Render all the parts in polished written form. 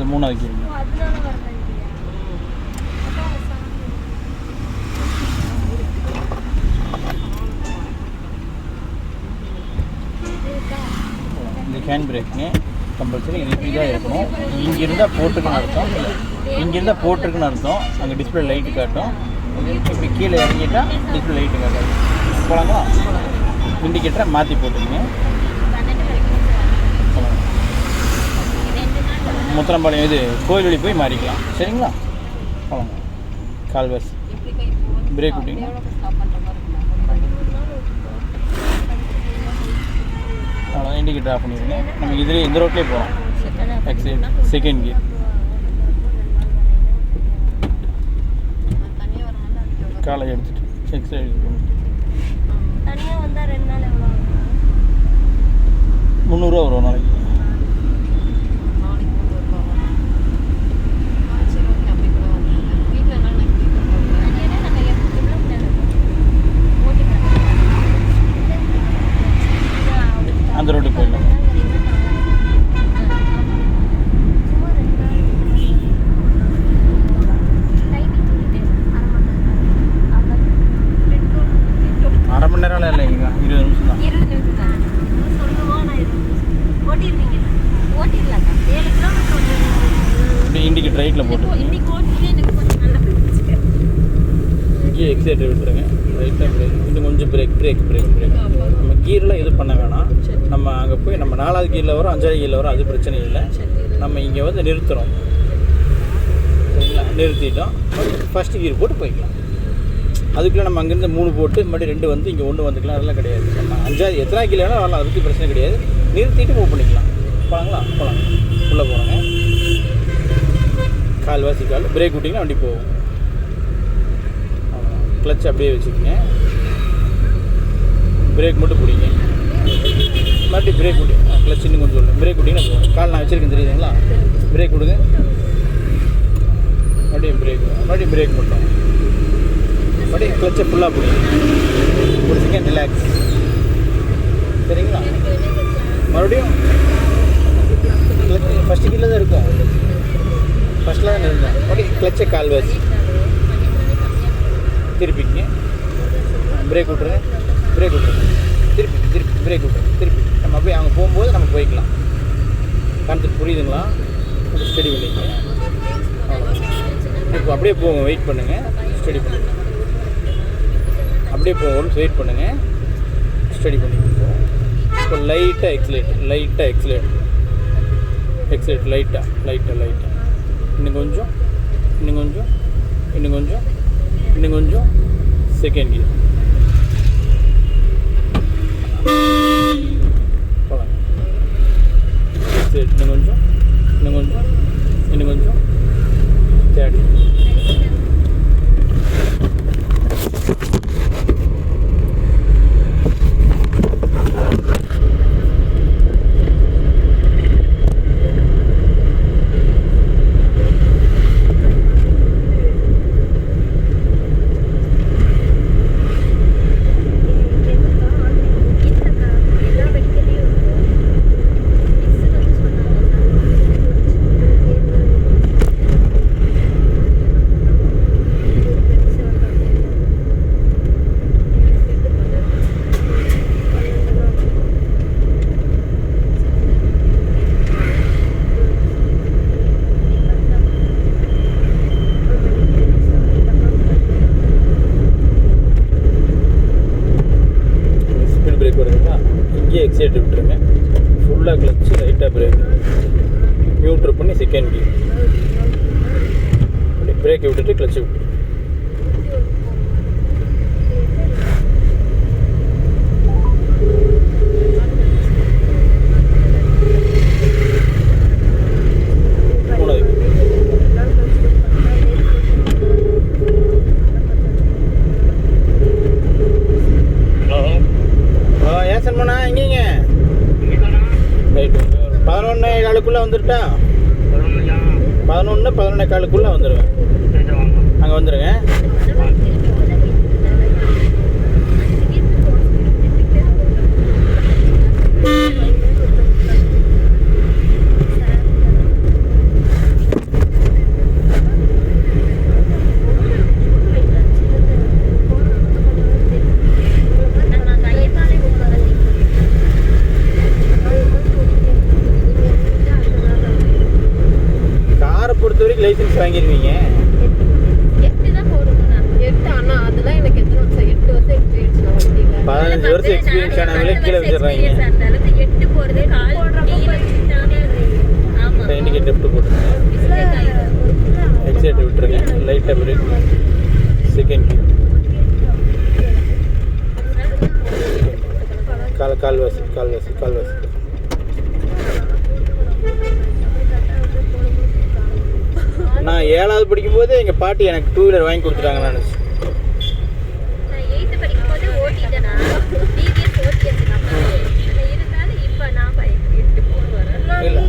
அது 3வது கீர். இந்த ஹேண்ட் பிரேக்குங்க கம்பல்சரி இதாக இருக்கணும். இங்கே இருந்தால் போட்டுக்குன்னு அர்த்தம், இங்கே இருந்தால் போட்டிருக்குன்னு அர்த்தம். அங்கே டிஸ்பிளே லைட்டு காட்டும். இப்படி கீழே இறங்கிட்டா டிஸ்பிளே லைட்டு காட்டாது. போகலாங்களா? இண்டிகேட்டரை மாற்றி போட்டுக்கங்க. முத்திரம்பாளையம் இது கோயில் வழி போய் மாறிக்கலாம். சரிங்களா? போகலாங்க. கால்வாஸ் பிரேக் விட்டிங்க. அவ்வளோ இண்டிகேட்டர் ஆஃப் பண்ணிடுங்க. நம்ம இதிலே இந்த ரோட்லேயே போகிறோம். Excite second gear. காலை எடுத்துட்டு எக்ஸைட் 300 ரூபா வரும் நாளைக்கு. அந்த ரோட்டுக்கு போயிடலாம். அரை மணி நேரம் இல்லைங்க, 20 நிமிஷம் தான். இப்படி இண்டிகேட்டர் ரைட்டில் போட்டு இங்கே எக்ஸைட்டர் விட்டுருங்க. ரைட்டாக பிரேக், இன்னும் கொஞ்சம் பிரேக் பிரேக் பிரேக் பிரேக். நம்ம கீரெலாம் எதுவும் பண்ண வேணாம். நம்ம அங்கே போய் நம்ம 4வது கீரில் வரும், 5வது கீரில் வரும், அது பிரச்சனை இல்லை. நம்ம இங்கே வந்து நிறுத்துகிறோம். சரிங்களா? நிறுத்திட்டோம். ஃபஸ்ட்டு கீர் போட்டு போய்க்கலாம். அதுக்குள்ளே நம்ம அங்கேருந்து 3 போட்டு மறுபடியும் 2 வந்து இங்கே 1 வந்துக்கலாம். அதெல்லாம் கிடையாது. நம்ம 5வது எத்தனை கீழே வேணால் வரலாம், அதுக்கு பிரச்சனை கிடையாது. நிறுத்திட்டு மூவ் பண்ணிக்கலாம். போகலாங்களா? போகலாம். உள்ளே போகிறாங்க. கால்வாசி கால் பிரேக் விட்டிங்கன்னா வண்டி போகும். கிளச் அப்படியே வச்சுக்கோங்க. பிரேக் மட்டும் பிடிங்க. மறுபடியும் பிரேக் விட்டு கிளச் இன்னும் கொஞ்சம் சொல்லுங்கள். பிரேக் விட்டிங்கன்னா போகும். கால் நான் வச்சுருக்கேன் தெரியுதுங்களா? பிரேக் விடுங்க. மறுபடியும் பிரேக் மட்டும். மறுபடியும் கிளச்சை ஃபுல்லாக பிடிங்க. ஒரு செகண்ட் ரிலாக்ஸ். சரிங்களா? மறுபடியும் கிளச் ஃபஸ்ட்டு கீழே தான் இருக்கும். ஃபஸ்ட்டில் தான் இருந்தேன். மறுபடியும் கிளச்சை கால் வச்சு திருப்பிங்க. பிரேக் விட்ருங்க. திருப்பி பிரேக் விட்ருங்க. திருப்பி நம்ம அப்படியே அங்கே போகும்போது நம்ம போய்க்கலாம். கான்செப்ட் புரியுதுங்களா? ஸ்டடி பண்ணிங்க. இப்போ அப்படியே போங்க. வெயிட் பண்ணுங்கள். ஸ்டடி பண்ணுங்கள். அப்படியே போகணும். வெயிட் பண்ணுங்கள். ஸ்டடி பண்ணிப்போம். இப்போ லைட்டாக எக்ஸலேட் லைட்டாக இன்னும் கொஞ்சம் செகண்ட் கியர் போகலாம். இன்னும் கொஞ்சம் தேர்ட். எக்ஸைட்டர் விட்டுருங்க. ஃபுல்லாக கிளச்சு லைட்டாக பிரேக் நியூட்ரு பண்ணி செகண்ட் கியர். அப்படி பிரேக்கை விட்டுட்டு கிளச்சு விட்டு வந்துட்டா 11-11:15 வந்துடுவேன். அங்கே வந்துடுங்க. 6 வாங்கிடுவீங்க. 8 தான் போடுங்கண்ணா. 8 அண்ணா அதெல்லாம் எனக்கு எத்தனை வருஷம் 8 வருஷம் எக்ஸ்பீரியன்ஸ் நான் வண்டியில் 15 வருஷம் எக்ஸ்பீரியன்ஸ் ஆனவங்களே கீழே வச்சிடுறாங்க. 8 போகிறது கால் ஆமாம் இன்றைக்கி லெஃப்ட் போட்டுருங்க. எக்ஸைட்டர் விட்டுருங்க. லைட்டாக பிரேக். செகண்ட் கீர். கால்வாசி. நான் 7வது படிக்கும்போது எங்கள் பாட்டி எனக்கு 2 வீலர் வாங்கி கொடுத்துட்டாங்க. நான் 8th படிக்கும்போது ஓட்டிட்டேனா டிவிஎஸ் ஓட்டியாச்சு இருந்தாலும் இப்போ நான் 8 போடுவேன். இல்லை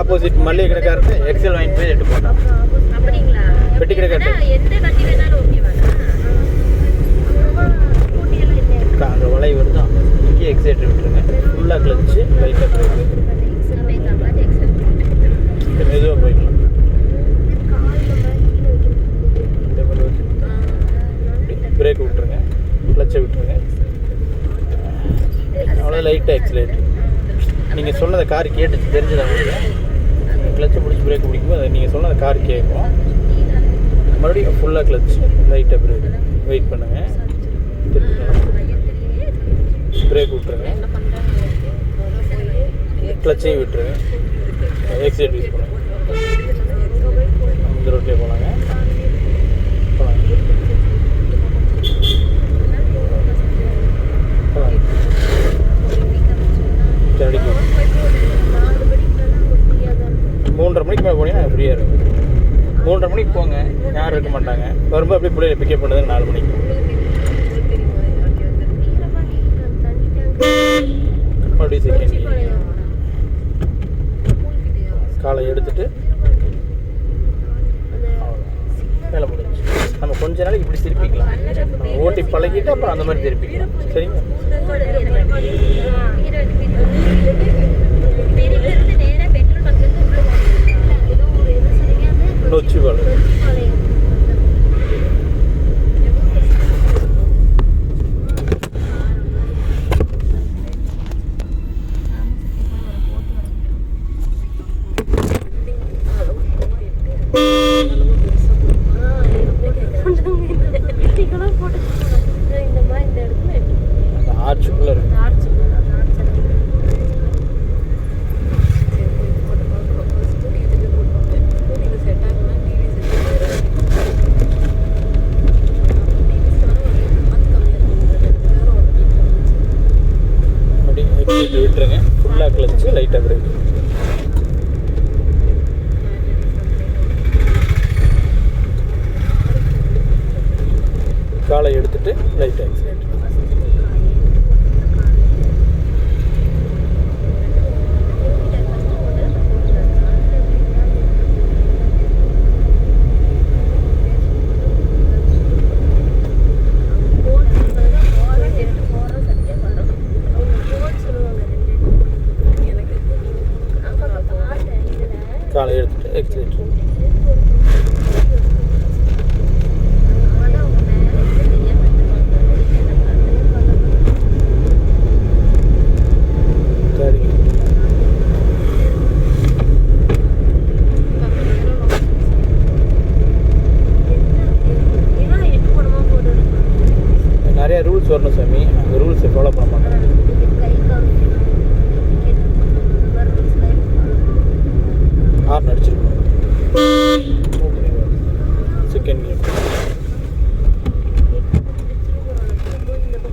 ஆப்போசிட் மல்லிகை கடைக்காரத்து எக்ஸல் வாங்கிட்டு போய் 8 போட்டான். அப்படிங்களா? பெட்டி கடைக்காரத்து எந்த வண்டி வேணாலும் ஓகேவா? அந்த வளைவு வருதான். இங்கே எக்ஸைட்டர் விட்டுருங்க. ஃபுல்லாக கிளச்சு லைட்டாக பிரேக். மெதுவாக போய்க்கலாம். பிரேக் விட்டுருங்க. கிளச்சை விட்டுருங்க. அவ்வளோ லைட்டாக எக்ஸலேட்டர். நீங்கள் சொன்னதை கார் கேட்டுச்சு தெரிஞ்சது உங்களுக்கு. கிளச்சை பிடிச்சி பிரேக் பிடிக்கும்போது அதை நீங்கள் சொன்னதை கார் கேட்கும். மறுபடியும் ஃபுல்லாக கிளச் லைட்டாக பிரேக். வெயிட் பண்ணுங்கள். பிரேக் விட்டுருங்க. கிளச்சையும் விட்டுருங்க. எக்ஸைட் யூஸ் பண்ணுங்கள். இந்த ரோட்லேயே போகலாங்க. அடிக்க 3:30 மணிக்கு மேலே போனீங்கன்னா ஃப்ரீயாக இருக்கும். 3:30 மணிக்கு போங்க, யாரும் இருக்க மாட்டாங்க. வரும்போது அப்படியே பிள்ளைகளை பிக்கப் பண்ணுறது 4 மணிக்கு. மறுபடியும் செகண்ட் காலை எடுத்துட்டு வேலை முடிஞ்சு. நம்ம கொஞ்ச நாளைக்கு இப்படி திருப்பிக்கலாம். நம்ம ஓட்டி பழகிட்டு அப்புறம் அந்த மாதிரி திருப்பிக்கலாம். சரிங்க? நொச்சி பால் ஆர்ச்சுக்குள்ளே இருக்கு. விட்டுருங்க. ஃபுல்லாக கிளச்சு லைட்டாக பிரேக். காலை எடுத்துட்டு லைட்டாக எக்ஸைட். காலை எடுத்துட்டு எக்ஸைட். நிறைய ரூல்ஸ் வரணும் சாமி. அந்த ரூல்ஸை ஃபாலோ பண்ண மாட்டாங்க. ஹார்ன் அடிச்சிருக்கணும். Second gear.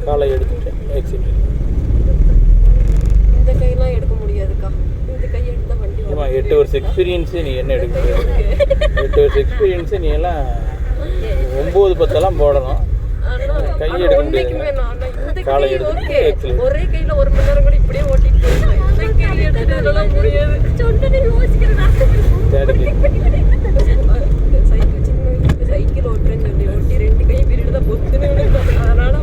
காலை எடுத்துட்டு எக்ஸிட். இந்த கையெல்லாம் எடுக்க முடியாதுக்கா. இந்த கை எடுத்தால் வண்டி ஏமா 8 வருஷம் எக்ஸ்பீரியன்ஸு நீ என்ன எடுக்க முடியாது. 8 வருஷம் எக்ஸ்பீரியன்ஸு நீ எல்லாம் 9-10 போடணும். கை எடுக்க முடியாது. காலை எடுத்துட்டு எக்ஸிட். ஒரே கையில் 1 மணி நேரம் கூட இப்படியே ஓட்டிட்டு போயிருக்கேன். கை எடுத்துட்டு அதெல்லாம் முடியாது. சைக்கிள் ஓட்டுறேன்னு சொல்லி ஓட்டி 2 கை பீரியட் தான் பொத்துன்னு. அதனால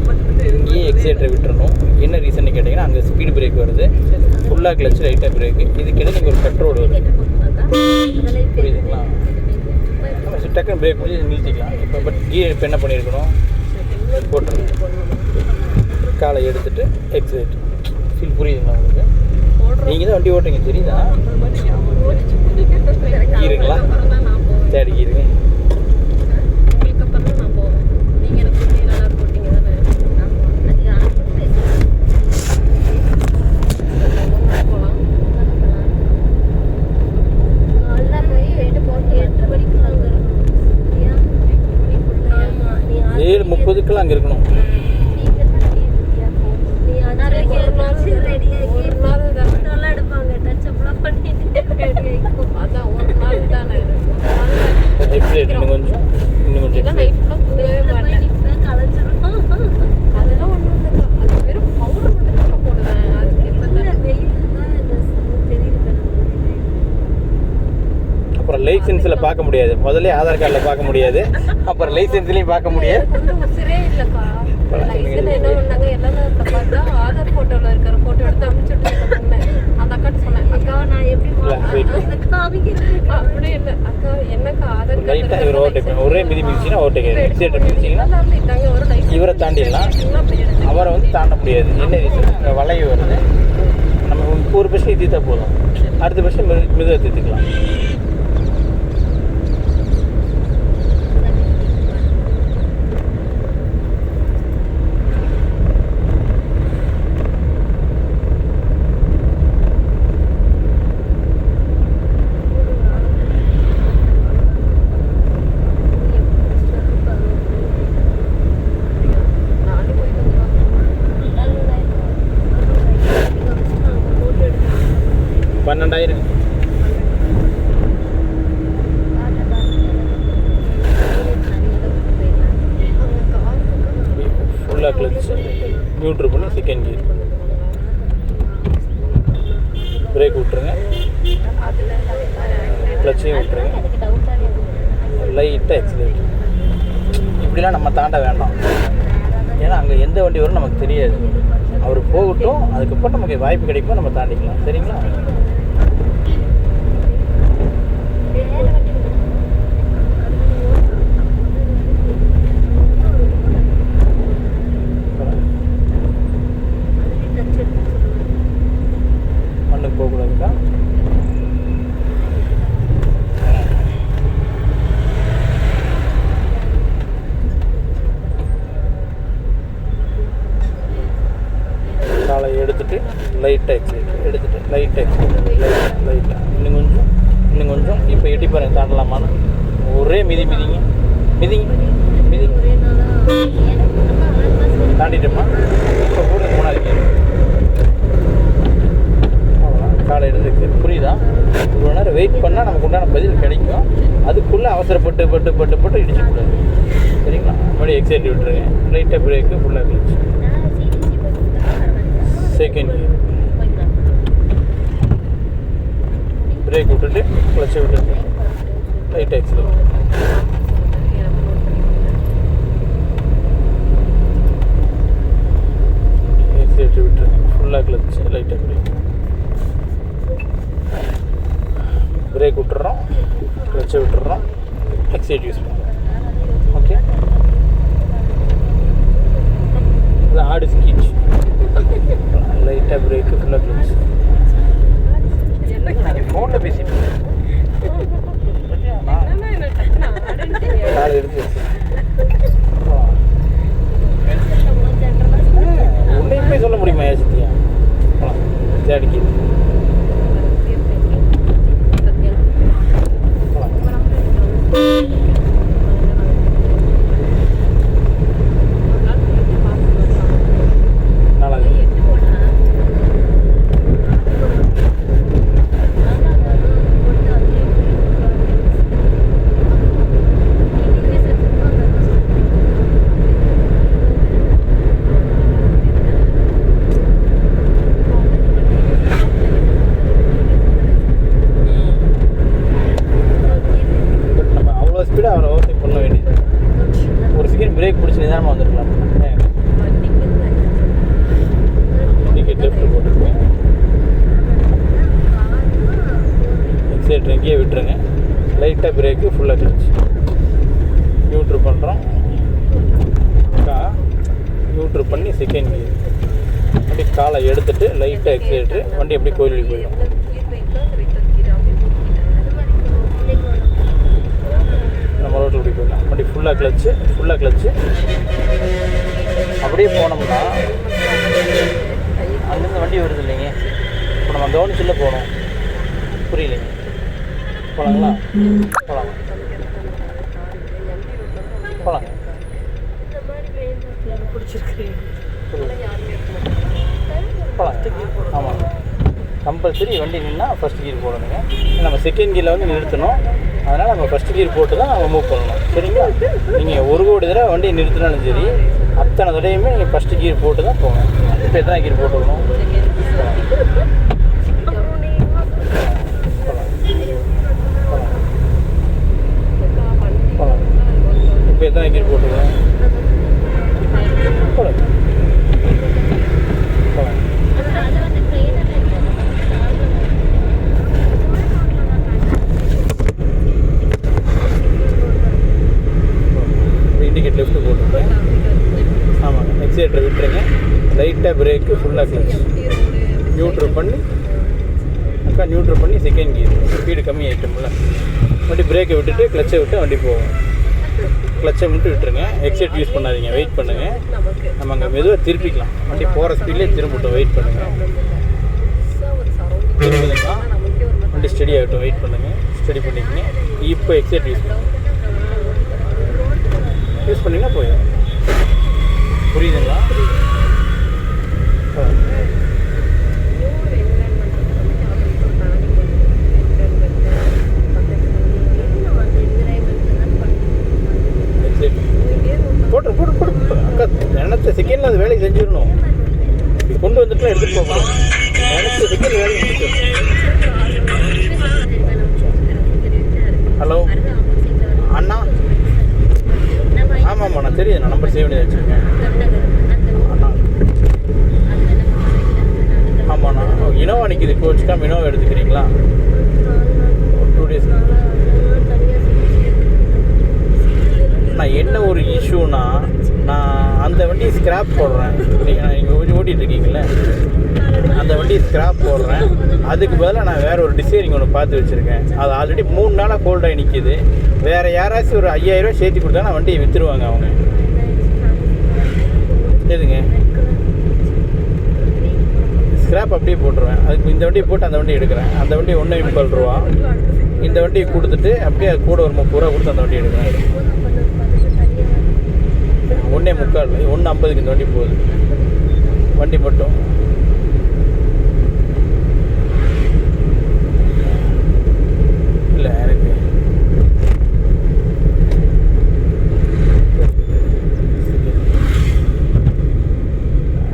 ஏன் எக்ஸைட்டரை விட்டுறணும். என்ன ரீசன் கேட்டிங்கன்னா அங்கே ஸ்பீடு பிரேக் வருது. ஃபுல்லாக கிளச்சு லைட்டாக பிரேக்கு. இதுக்கிட்ட நீங்கள் ஒரு கட் ரோடு வருது. புரியுதுங்களா? நம்ம டக்குன்னு பிரேக் முடிஞ்சு நிறுத்திக்கலாம். இப்போ பட் கியர் இப்போ என்ன பண்ணியிருக்கணும், போட்டுருங்க. காலை எடுத்துட்டு எக்ஸைட். ஃபீல் புரியுதுங்களா உங்களுக்கு? நீங்கள் தான் வண்டி ஓட்டுறீங்க தெரியுதா? கீருங்களா? சரி கீருங்க. உங்களுக்கு அப்புறம் தான் நான் போவேன். நீங்க எனக்கு சொல்லி நல்லா போட்டீங்க தானே? போகலாம். நல்லா போய் 8 மணிக்குள்ள அங்கே இருக்கணும். 7:30க்குலாம் அங்கே இருக்கணும். அதான் ஒரு நாள் தானே. இன்னும் கொஞ்சம் இதெல்லாம் night full ஆ தூங்கவே மாட்டேன். அதெல்லாம் ஒண்ணும் இல்லைக்கா. அது வெறும் powder மட்டும் தான் போடுவேன். அதுக்கு இப்பதான் அப்புறம் லைசன்ஸில் பார்க்க முடியாது. முதல்ல ஆதார் கார்டில் பார்க்க முடியாது, அப்புறம் லைசன்ஸ்லையும் பார்க்க முடியாது. கொஞ்சம் உசிரே இல்லைக்கா. லைசன்ஸ் என்ன பண்ணாங்க, எல்லாம் பார்த்தா ஆதார் போட்டோவில் இருக்கிற போட்டோ எடுத்து அனுப்பிச்சுட்டு அந்த அக்காட்ட சொன்னேன், அக்கா நான் எப்படி அப்படியே இல்லை அக்கா என்னக்கா ஆதார் லைட்டாக இவர் ஓவர்டேக் ஒரே மிதி மிதிச்சிங்கன்னா ஓவர்டேக் எக்ஸிலேட்டர் மிதிச்சிங்கன்னா இவரை தாண்டிடலாம். அவரை வந்து தாண்ட முடியாது. என்ன ரீசன், அங்கே வளைவு வருது. நம்ம இப்போ ஒரு பிரச்சனை தீர்த்தா போதும், அடுத்த பிரச்சனை மெதுவாக தீர்த்துக்கலாம். நானே போயிட்டு வந்துடுவாங்க. 12,000 ஃபுல்லாக கிளச் நியூட்ரு பண்ணி செகண்ட் கியர் பிரேக் விட்டுருங்க, கிளச்சையும் விட்டுருங்க, லைட்டாக எக்ஸிலேட்டர். இப்படிலாம் நம்ம தாண்ட வேண்டாம், ஏன்னா அங்கே எந்த வண்டி வரும் நமக்கு தெரியாது. அவர் போகட்டும், அதுக்கப்புறம் நமக்கு வாய்ப்பு கிடைக்கும், நம்ம தாண்டிக்கலாம். சரிங்களா? மண்ணுக்கு போகக்கூடாதுக்கா. காலை எடுத்துட்டு லைட்டாக எக்ஸிலேட்டர் எடுத்துட்டு லைட்டாக எக்ஸிலேட்டர் லைட்டாக இன்னும் கொஞ்சம் இப்போ எட்டி பாருங்க, தாண்டலாமான்னு. ஒரே மிதிங்க மிதிங்க தாண்டிட்டோமா? இப்போ கூட 3வது கியர். அவ்வளோதான், காலை எடுத்து புரியுதா? இவ்வளோ நேரம் வெயிட் பண்ணால் நமக்கு உண்டான பதில் கிடைக்கும். அதுக்குள்ளே அவசரப்பட்டு இடிச்சிக்கூடாது. சரிங்களா? மறுபடியும் எக்ஸைட் விட்டுருங்க, லைட்டாக பிரேக்கு ஃபுல்லாக கிளச்சு செகண்ட் கியர் பிரேக் விட்டுட்டு கிளச்சை விட்டுட்டு லைட் ஆக்சிலேட்டர் எக்ஸிலேட்டர் விட்டுருங்க, ஃபுல்லாக கிளச் லைட்டாக பிரேக் விட்டுறோம், கிளச்சை விட்டுறோம், எக்ஸைட் யூஸ் பண்ணுறோம். ஓகே, இது ஆடு ஸ்கீச். லைட்டாக பிரேக்கு ஃபுல்லாக கிளச். ஃபோனில் பேசிட்டு காலை எடுத்து உன்னையுமே சொல்ல முடியுமா ஏசத்தியா? தேடிக்கு அவரை ஓவர்டேக் பண்ண வேண்டியது. ஒரு செகண்ட் பிரேக் பிடிச்சி நிதானமாக வந்துருக்கலாம். டிக்கெட் லெஃப்ட் போட்டுருக்கேன், எக்ஸைட் எங்கேயே விட்டுருங்க, லைட்டாக பிரேக்கு ஃபுல்லாக கிளச் நியூட்ரு பண்ணுறோம். நியூட்ரு பண்ணி செகண்ட் கியர் அப்படியே காலை எடுத்துட்டு லைட்டாக எக்ஸிலேட்டர் வண்டி எப்படி கோயிலுக்கு போயிடும். நம்ம ரோட்டில் இப்படி போயிடலாம். வண்டி ஃபுல்லாக கிளச்சு அப்படியே போனோம்னா அங்கேருந்து வண்டி வருது இல்லைங்க. இப்போ நம்ம கவனிச்சில்ல போகணும். புரியலைங்க. போகலாங்களா? போகலாங்க. போகலாங்க. போகலாம். ஆமாம், கம்பல்சரி வண்டி நின்னால் ஃபஸ்ட் கியர் போடணுங்க. நம்ம செகண்ட் கியரில் வந்து நிறுத்தணும். அதனால் நம்ம ஃபஸ்ட் கியர் போட்டு தான் நம்ம மூவ் பண்ணணும். சரிங்களா? நீங்கள் ஒரு கோடி தடவை வண்டியை நிறுத்தினாலும் சரி, அத்தனை தடவையுமே நீங்கள் ஃபஸ்ட்டு கியர் போட்டு தான் போகணும். இப்போ எத்தனை கியர் போட்டுக்கணும்? இப்போ எத்தனை கியர் போட்டுக்கணும்? போடுங்க. இண்டிகேட் லெஃப்ட்டு போட்டுருங்க. ஆமாங்க, எக்ஸிலேட்டர் விட்டுருங்க. லைட்டாக பிரேக்கு, ஃபுல்லாக கிளச். நியூட்ரல் பண்ணி செகண்ட் கியர். ஸ்பீடு கம்மி ஆகிட்டோம்ல, வண்டி பிரேக்கை விட்டுட்டு கிளச்சை விட்டு வண்டி போகும். கிளச்சை மட்டும் விட்டுருங்க. எக்ஸிலேட் யூஸ் பண்ணாதீங்க, வெயிட் பண்ணுங்கள். நம்ம அங்கே மெதுவாக திருப்பிக்கலாம். வண்டி போகிற ஸ்பீட்லேயே திரும்பட்டும், வெயிட் பண்ணுங்கள். திரும்புதுங்களா? வண்டி ஸ்டடி ஆகட்டும், வெயிட் பண்ணுங்கள். ஸ்டடி பண்ணிக்கங்க. இப்போ எக்ஸிலேட் யூஸ் பண்ணிங்கன்னா போயிடும். புரியுதுங்களா? போட்டு அக்கா நினைச்ச செகண்டில் அது வேலையை செஞ்சிடணும். கொண்டு வந்துட்டுலாம் எடுத்துகிட்டு போகணும். நினைச்ச செகண்ட் வேலையை செஞ்சிடணும். ஹலோ அண்ணா. ஆமாம்மா, நான் தெரியுது. நான் நம்பர் சேவ் பண்ணி வச்சுருக்கேன். அண்ணா ஆமாண்ணா, இனோவா நிற்கிது. கோச்சுக்காம இனோவா எடுத்துக்கிறீங்களா? 2 days. நான் என்ன ஒரு இஷ்யூனா, நான் அந்த வண்டியை ஸ்க்ராப் போடுறேன். நீங்கள் ஓட்டிகிட்டு இருக்கீங்களே, அந்த வண்டியை ஸ்க்ராப் போடுறேன். அதுக்கு பதிலாக நான் வேறு ஒரு டிசைனிங் ஒன்று பார்த்து வச்சுருக்கேன். அது ஆல்ரெடி 3 நாளாக கோல்டாகி நிற்கிது. வேறு யாராச்சும் ஒரு 5000 ரூபா சேர்த்து கொடுத்தாங்கன்னா வண்டியை விற்றுருவாங்க அவங்க. எதுங்க ஸ்க்ராப் அப்படியே போட்டுருவேன். அதுக்கு இந்த வண்டியை போட்டு அந்த வண்டி எடுக்கிறேன். அந்த வண்டி 1.25 ரூபா. இந்த வண்டியை கொடுத்துட்டு அப்படியே அது கூட ஒரு 30 ரூபா கொடுத்து அந்த வண்டி எடுக்கிறேன். 1.25 1.50க்கு இந்த வண்டி போகுது. வண்டி மட்டும் இல்லை எனக்கு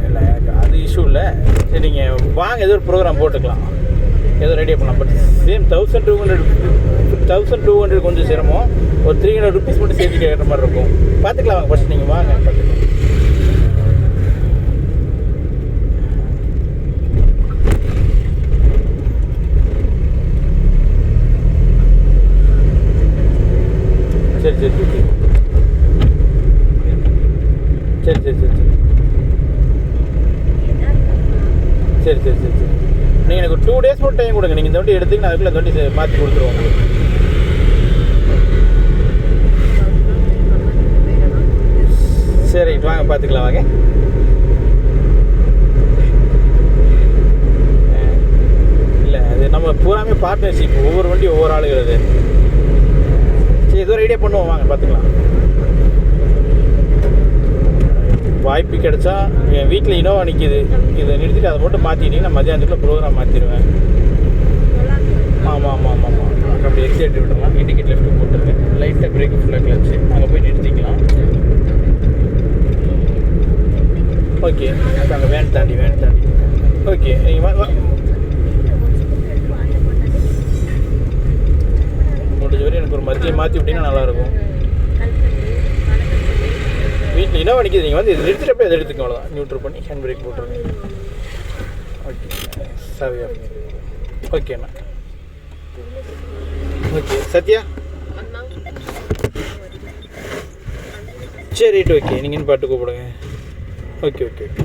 இல்லை, எனக்கு அது இஷ்யூ இல்லை. சரி, நீங்கள் வாங்க, ஏதோ ஒரு ப்ரோக்ராம் போட்டுக்கலாம், ஏதோ ரெடியாக பண்ணலாம். பட் சேம் 1200 கொஞ்சம் சிரமம். ஒரு 300 rupees மட்டும் சேர்த்து கேட்குற மாதிரி இருக்கும். பார்த்துக்கலாம் வாங்க. ஃபஸ்ட் நீங்கள் வாங்க, பார்த்துக்கலாம். சரி சரி சரி சரி சரி சரி சரி சரி சரி சரி நீங்கள் எனக்கு ஒரு 2 days மட்டும் டைம் கொடுங்க. நீங்கள் இந்த வண்டி எடுத்தீங்கன்னா அதுக்குள்ள இந்த வண்டி மாற்றி கொடுத்துருவோம் உங்களுக்கு. சரி, வாங்க பார்த்துக்கலாம் வாங்க. இல்லை, அது நம்ம பூராமே பார்ட்னர்ஷிப். ஒவ்வொரு வண்டி ஒவ்வொரு ஆளுகிறது. சரி, ஏதோ ஒரு ஐடியா பண்ணுவோம், வாங்க பார்த்துக்கலாம். வாய்ப்பு கிடைச்சா என் வீட்டில் இனோவா நிற்கிது, இதை நிறுத்திட்டு அதை மட்டும் மாற்றிட்டீங்கன்னா மத்தியானத்துக்குள்ள ப்ரோக்ராம் மாற்றிடுவேன். ஆமாம் ஆமாம் ஆமாம் ஆமாம். அப்படி எக்ஸிலேட்டர் விட்டுருலாம். இண்டிகேட் லெஃப்ட்டு போட்டுருங்க. லைட்டாக பிரேக்கு ஃபுல்லாக கிளச்சு. அங்கே போய் நிறுத்திக்கலாம். ஓகே, அங்கே வேன் தாண்டி ஓகே. நீங்கள் முடிஞ்ச வரையும் எனக்கு ஒரு மத்தியை மாற்றி விட்டிங்கன்னா நல்லாயிருக்கும். வீட்டில் இனோவா நிற்கிது. நீங்கள் வந்து இது நிறுத்திட்டப்போ அதை எடுத்துக்க, அவ்வளோதான். நியூட்ரல் பண்ணி ஹேண்ட் பிரேக் போட்டுருங்க. ஓகே, சாவியா. ஓகேண்ணா. ஓகே சத்யா. சரி ரைட், ஓகே. நீங்கள் பாட்டு கூப்பிடுங்க. Okay okay okay.